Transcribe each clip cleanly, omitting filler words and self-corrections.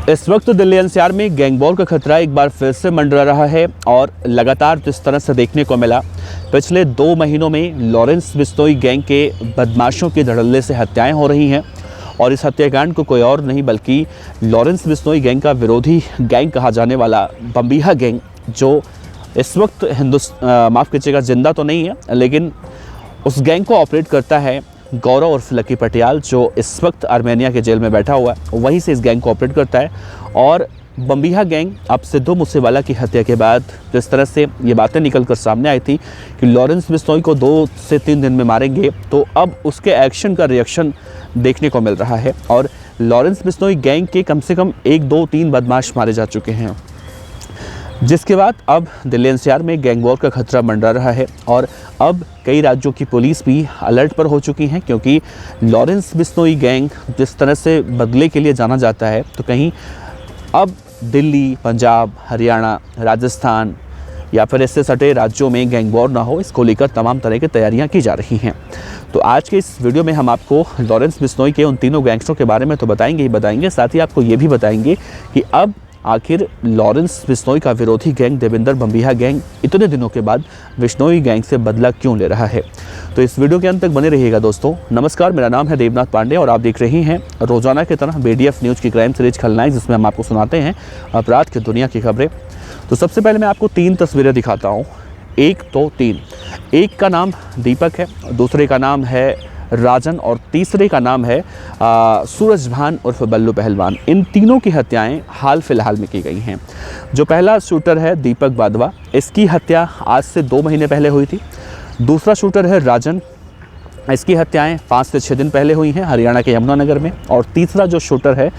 इस वक्त दिल्ली एनसीआर में गैंग वॉर का खतरा एक बार फिर से मंडरा रहा है और लगातार जिस तरह से देखने को मिला पिछले 2 महीनों में लॉरेंस बिश्नोई गैंग के बदमाशों के धड़ल्ले से हत्याएं हो रही हैं और इस हत्याकांड को कोई और नहीं बल्कि लॉरेंस बिश्नोई गैंग का विरोधी गैंग कहा जाने वाला बम्बीहा गैंग, जो इस वक्त माफ़ कीजिएगा जिंदा तो नहीं है, लेकिन उस गैंग को ऑपरेट करता है गौरव और लकी पटियाल, जो इस वक्त आर्मेनिया के जेल में बैठा हुआ है। वहीं से इस गैंग को ऑपरेट करता है और बम्बीहा गैंग अब सिद्धू मूसेवाला की हत्या के बाद जिस तरह से ये बातें निकल कर सामने आई थी कि लॉरेंस बिश्नोई को 2 से 3 दिन में मारेंगे, तो अब उसके एक्शन का रिएक्शन देखने को मिल रहा है और लॉरेंस बिश्नोई गैंग के कम से कम 1, 2, 3 बदमाश मारे जा चुके हैं, जिसके बाद अब दिल्ली एनसीआर में गैंग वॉर का खतरा मंडरा रहा है और अब कई राज्यों की पुलिस भी अलर्ट पर हो चुकी हैं, क्योंकि लॉरेंस बिश्नोई गैंग जिस तरह से बदले के लिए जाना जाता है, तो कहीं अब दिल्ली, पंजाब, हरियाणा, राजस्थान या फिर इससे सटे राज्यों में गैंग वॉर ना हो, इसको लेकर तमाम तरह की तैयारियां की जा रही हैं। तो आज के इस वीडियो में हम आपको लॉरेंस बिश्नोई के उन तीनों गैंगस्टरों के बारे में तो बताएंगे ही बताएंगे, साथ ही आपको ये भी बताएंगे कि अब आखिर लॉरेंस बिश्नोई का विरोधी गैंग देवेंद्र बम्बीहा गैंग इतने दिनों के बाद बिश्नोई गैंग से बदला क्यों ले रहा है। तो इस वीडियो के अंत तक बने रहिएगा दोस्तों। नमस्कार, मेरा नाम है देवनाथ पांडे और आप देख रहे हैं रोजाना की तरह BDF न्यूज़ की क्राइम सीरीज खलनायक, जिसमें हम आपको सुनाते हैं अपराध की दुनिया की खबरें। तो सबसे पहले मैं आपको 3 तस्वीरें दिखाता हूँ, 1, 2, 3। एक का नाम दीपक है, दूसरे का नाम है राजन और तीसरे का नाम है सूरजभान उर्फ बल्लू पहलवान। इन तीनों की हत्याएं हाल फिलहाल में की गई हैं। जो पहला शूटर है दीपक बादवा, इसकी हत्या आज से 2 महीने पहले हुई थी। दूसरा शूटर है राजन, इसकी हत्याएं 5 से 6 दिन पहले हुई हैं हरियाणा के यमुनानगर में। और तीसरा जो शूटर है,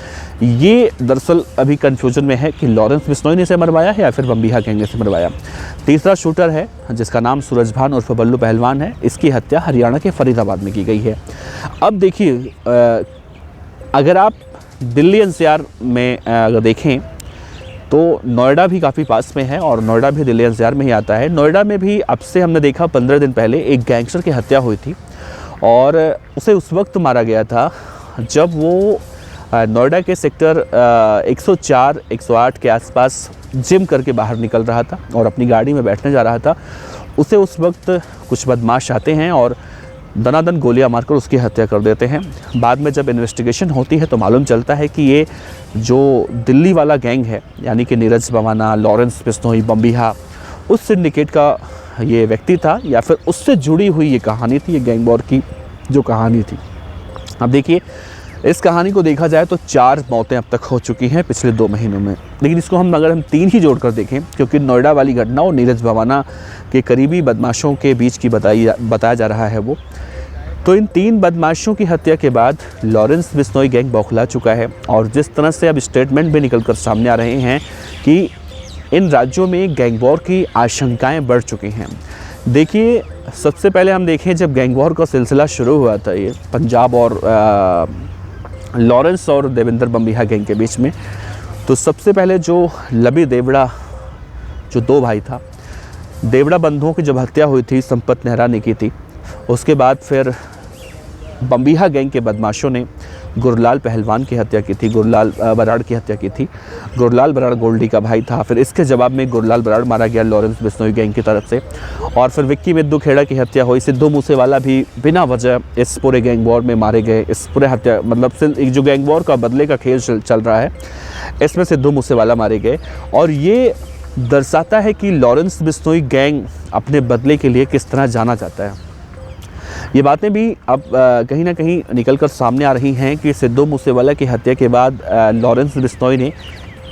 ये दरअसल अभी कन्फ्यूजन में है कि लॉरेंस बिश्नोई ने इसे मरवाया है या फिर बम्बीहा गैंग ने इसे मरवाया। तीसरा शूटर है जिसका नाम सूरजभान उर्फ बल्लू पहलवान है, इसकी हत्या हरियाणा के फरीदाबाद में की गई है। अब देखिए, अगर आप दिल्ली NCR में अगर देखें तो नोएडा भी काफ़ी पास में है और नोएडा भी दिल्ली NCR में ही आता है। नोएडा में भी अब से हमने देखा 15 दिन पहले एक गैंगस्टर की हत्या हुई थी और उसे उस वक्त मारा गया था जब वो नोएडा के सेक्टर 104, 108 के आसपास जिम करके बाहर निकल रहा था और अपनी गाड़ी में बैठने जा रहा था। उसे उस वक्त कुछ बदमाश आते हैं और दनादन गोलियां मारकर उसकी हत्या कर देते हैं। बाद में जब इन्वेस्टिगेशन होती है तो मालूम चलता है कि ये जो दिल्ली वाला गैंग है, यानी कि नीरज भवाना, लॉरेंस बिश्नोई, बम्बीहा, उस सिंडिकेट का ये व्यक्ति था या फिर उससे जुड़ी हुई ये कहानी थी, ये गैंग वॉर की जो कहानी थी। अब देखिए, इस कहानी को देखा जाए तो 4 मौतें अब तक हो चुकी हैं पिछले 2 महीनों में, लेकिन इसको अगर हम 3 ही जोड़कर देखें, क्योंकि नोएडा वाली घटना और नीरज भवाना के करीबी बदमाशों के बीच की बताया जा रहा है वो, तो इन 3 बदमाशों की हत्या के बाद लॉरेंस बिश्नोई गैंग बौखला चुका है और जिस तरह से अब स्टेटमेंट भी निकल कर सामने आ रहे हैं कि इन राज्यों में गैंग वॉर की आशंकाएं बढ़ चुकी हैं। देखिए, सबसे पहले हम देखें जब गैंग वॉर का सिलसिला शुरू हुआ था, ये पंजाब और लॉरेंस और देवेंद्र बम्बीहा गैंग के बीच में, तो सबसे पहले जो लबी देवड़ा, जो 2 भाई था, देवड़ा बंधुओं की जब हत्या हुई थी संपत नेहरा ने की थी। उसके बाद फिर बम्बीहा गैंग के बदमाशों ने गुरलाल पहलवान की हत्या की थी, गुरलाल बराड़ की हत्या की थी। गुरलाल बराड़ गोल्डी का भाई था। फिर इसके जवाब में गुरलाल बराड़ मारा गया लॉरेंस बिश्नोई गैंग की तरफ से। और फिर विक्की मिद्दू खेड़ा की हत्या हुई। सिद्धू मूसेवाला भी बिना वजह इस पूरे गैंग वॉर में मारे गए। इस पूरे हत्या जो गैंग वॉर का बदले का खेल चल रहा है, इसमें सिद्धू मूसेवाला मारे गए। और ये दर्शाता है कि लॉरेंस बिश्नोई गैंग अपने बदले के लिए किस तरह जाना चाहता है। ये बातें भी अब कहीं ना कहीं निकल कर सामने आ रही हैं कि सिद्धू मूसेवाला की हत्या के बाद लॉरेंस बिश्नोई ने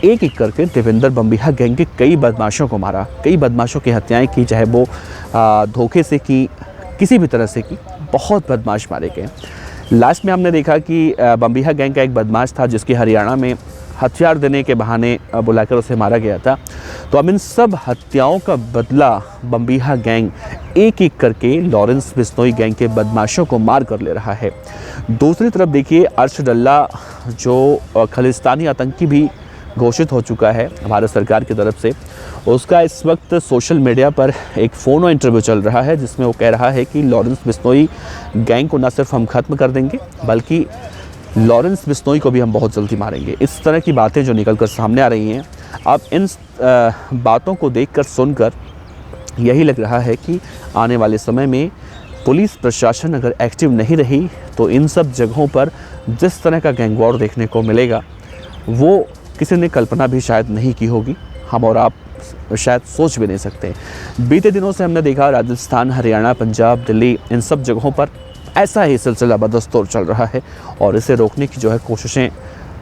एक करके देवेंद्र बम्बीहा गैंग के कई बदमाशों को मारा, कई बदमाशों की हत्याएं की, चाहे वो धोखे से की, किसी भी तरह से की। बहुत बदमाश मारे गए। लास्ट में हमने देखा कि बम्बीहा गैंग का एक बदमाश था जिसकी हरियाणा में हथियार देने के बहाने बुलाकर उसे मारा गया था। तो अब इन सब हत्याओं का बदला बम्बीहा गैंग एक करके लॉरेंस बिश्नोई गैंग के बदमाशों को मार कर ले रहा है। दूसरी तरफ देखिए, अर्श डल्ला जो खालिस्तानी आतंकी भी घोषित हो चुका है भारत सरकार की तरफ से, उसका इस वक्त सोशल मीडिया पर एक फ़ोन इंटरव्यू चल रहा है जिसमें वो कह रहा है कि लॉरेंस बिश्नोई गैंग को न सिर्फ हम ख़त्म कर देंगे बल्कि लॉरेंस बिश्नोई को भी हम बहुत जल्दी मारेंगे। इस तरह की बातें जो निकल कर सामने आ रही हैं, अब इन बातों को देखकर सुनकर यही लग रहा है कि आने वाले समय में पुलिस प्रशासन अगर एक्टिव नहीं रही तो इन सब जगहों पर जिस तरह का गैंग वॉर देखने को मिलेगा वो किसी ने कल्पना भी शायद नहीं की होगी, हम और आप शायद सोच भी नहीं सकते। बीते दिनों से हमने देखा राजस्थान, हरियाणा, पंजाब, दिल्ली, इन सब जगहों पर ऐसा ही सिलसिला बदस्तूर चल रहा है और इसे रोकने की जो है कोशिशें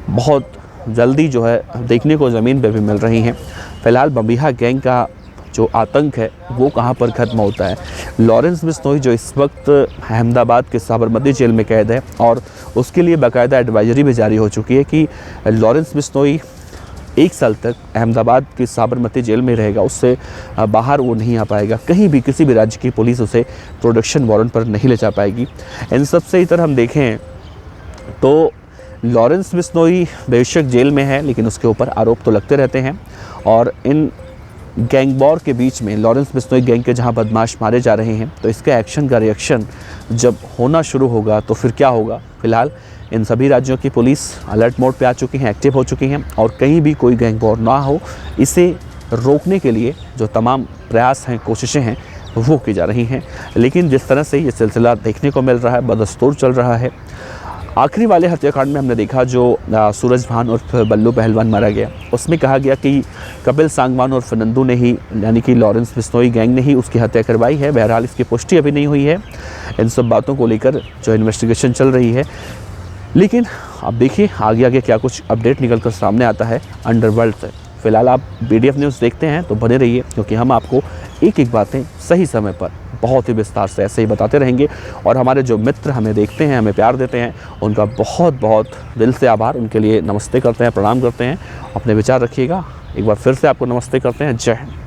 बहुत जल्दी जो है देखने को ज़मीन पे भी मिल रही हैं। फ़िलहाल बम्बिहा गैंग का जो आतंक है वो कहाँ पर ख़त्म होता है। लॉरेंस बिश्नोई जो इस वक्त अहमदाबाद के साबरमती जेल में कैद है और उसके लिए बाकायदा एडवाइजरी भी जारी हो चुकी है कि लॉरेंस बिश्नोई 1 साल तक अहमदाबाद की साबरमती जेल में रहेगा, उससे बाहर वो नहीं आ पाएगा। कहीं भी किसी भी राज्य की पुलिस उसे प्रोडक्शन वारंट पर नहीं ले जा पाएगी। इन सब से इधर हम देखें तो लॉरेंस बिश्नोई बेशक जेल में है लेकिन उसके ऊपर आरोप तो लगते रहते हैं और इन गैंग वॉर के बीच में लॉरेंस बिश्नोई गैंग के जहां बदमाश मारे जा रहे हैं तो इसके एक्शन का रिएक्शन जब होना शुरू होगा तो फिर क्या होगा। फ़िलहाल इन सभी राज्यों की पुलिस अलर्ट मोड पे आ चुकी हैं, एक्टिव हो चुकी हैं और कहीं भी कोई गैंग वॉर ना हो इसे रोकने के लिए जो तमाम प्रयास हैं, कोशिशें हैं वो की जा रही हैं। लेकिन जिस तरह से ये सिलसिला देखने को मिल रहा है, बदस्तूर चल रहा है। आखिरी वाले हत्याकांड में हमने देखा जो सूरज भान उर्फ बल्लू पहलवान मारा गया, उसमें कहा गया कि कपिल सांगवान उर्फ नंदू ने ही यानी कि लॉरेंस बिश्नोई गैंग ने ही उसकी हत्या करवाई है। बहरहाल इसकी पुष्टि अभी नहीं हुई है। इन सब बातों को लेकर जो इन्वेस्टिगेशन चल रही है, लेकिन अब देखिए आगे आगे क्या कुछ अपडेट निकल कर सामने आता है अंडरवर्ल्ड से। फ़िलहाल आप BDF न्यूज़ देखते हैं तो बने रहिए क्योंकि हम आपको एक एक बातें सही समय पर बहुत ही विस्तार से ऐसे ही बताते रहेंगे। और हमारे जो मित्र हमें देखते हैं, हमें प्यार देते हैं, उनका बहुत बहुत दिल से आभार, उनके लिए नमस्ते करते हैं, प्रणाम करते हैं। अपने विचार रखिएगा। एक बार फिर से आपको नमस्ते करते हैं। जय हिंद।